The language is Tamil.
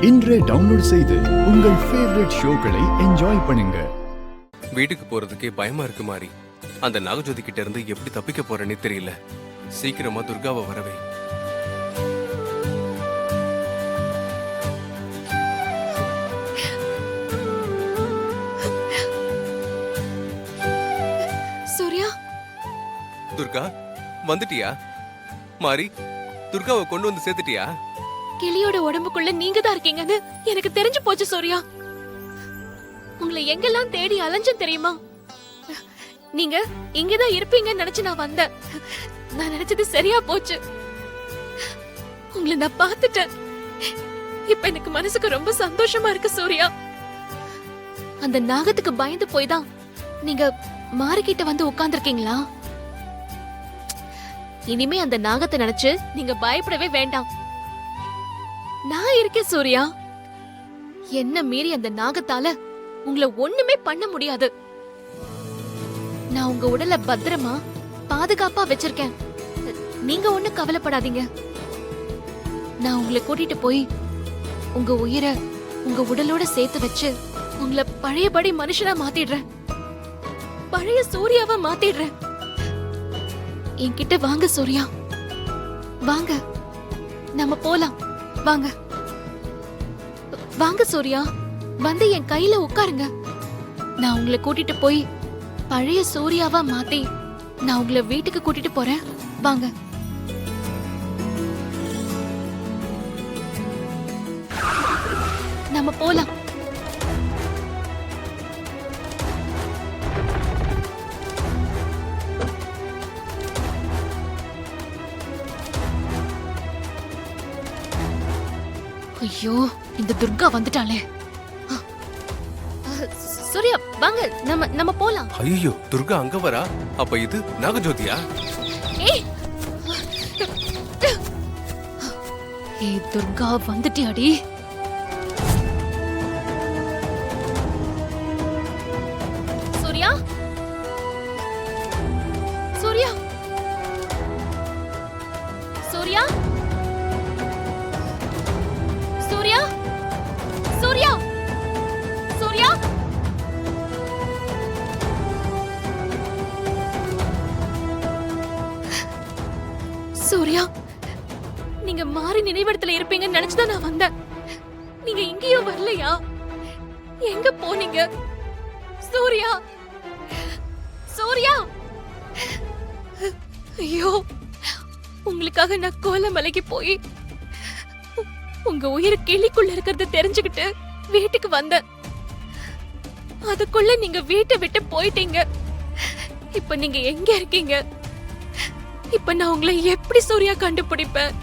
இன்றே டவுன்லோட் செய்து உங்கள் ஃபேவரட் ஷோக்களை என்ஜாய் பண்ணுங்க. வீட்டுக்கு போறதுக்கே பயமா இருக்கு மாறி. அந்த நாகஜோதி கிட்ட இருந்து எப்படி தப்பிக்க போறேன்னே தெரியல. சீக்கிரமா துர்காவை வரவே. சூர்யா, துர்கா வந்துட்டியா? மாறி, துர்காவை கொண்டு வந்து சேர்த்துட்டியா? கிளியோட உடம்புக்குள்ள நீங்க தான் இருக்கீங்கன்னு எனக்கு தெரிஞ்சு போச்சு சூர்யா. உங்களை எங்கெல்லாம் தேடி அலைஞ்சேன் தெரியுமா? நீங்க இங்கதான் இருப்பீங்கன்னு நினைச்சு நான் வந்தேன். நான் நினைச்சது சரியா போச்சு. உங்களை நான் பார்த்துட்டேன். இப்ப எனக்கு மனசுக்கு ரொம்ப சந்தோஷமா இருக்கு சூர்யா. அந்த நாகத்துக்கு பயந்து போய் தான் நீங்க மாறிக்கிட்ட வந்து உட்கார்ந்துருக்கீங்களா? இனிமே அந்த நாகத்தை நினைச்சு நீங்க பயப்படவே வேண்டாம். நான் இருக்கேன் சூர்யா. என்ன மீறி அந்த நாகத்தால உங்களை ஒண்ணுமே பண்ண முடியாது. நான் உங்க உடலை பத்திரமா பாதுகாப்பா வச்சிருக்கேன். நீங்க ஒண்ணு கவலைப்படாதீங்க. நான் உங்களை கூட்டிட்டு போய் உங்க உயிரை உங்க உடலோட சேர்த்து வச்சு உங்களை பழையபடி மனுஷனா மாத்திடுறேன். பழைய சூர்யாவா மாத்திடுறேன். என்கிட்ட வாங்க சூர்யா, வாங்க, நம்ம போலாம். வாங்க வாங்க சூர்யா, வந்து என் கையில உட்காருங்க. நான் உங்களை கூட்டிட்டு போய் பழைய சூர்யாவா மாத்தி நான் உங்களை வீட்டுக்கு கூட்டிட்டு போறேன். வாங்க. நம்ம போலாம். ஐயோ, இந்த துர்கா வந்துட்டாளே. சூர்யா வாங்க, நம்ம போலாம். ஐயோ, துர்கா அங்க வரா? அப்ப இது நாகஜோதியா? ஏய் துர்கா வந்துட்டியாடி? சூர்யா, சூர்யா, சூர்யா, சூர்யா, சூர்யா, சூர்யா. சூர்யா, நீங்க மாறி நினைவிடத்துல இருப்பீங்கன்னு நினைச்சுதான் நான் வந்தேன். நீங்க இங்கேயோ வரலையா? எங்க போனீங்க? சூர்யா, சூர்யா. ஐயோ, உங்களுக்காக நான் கோலமலைக்கு போய் உங்க உயிர் கிளிக்குள்ள இருக்கிறது தெரிஞ்சுக்கிட்டு வீட்டுக்கு வந்தேன். அதுக்குள்ள நீங்க வீட்டை விட்டு போயிட்டீங்க. இப்ப நீங்க எங்க இருக்கீங்க? இப்ப நான் உங்களை எப்படி சூர்யா கண்டுபிடிப்பேன்?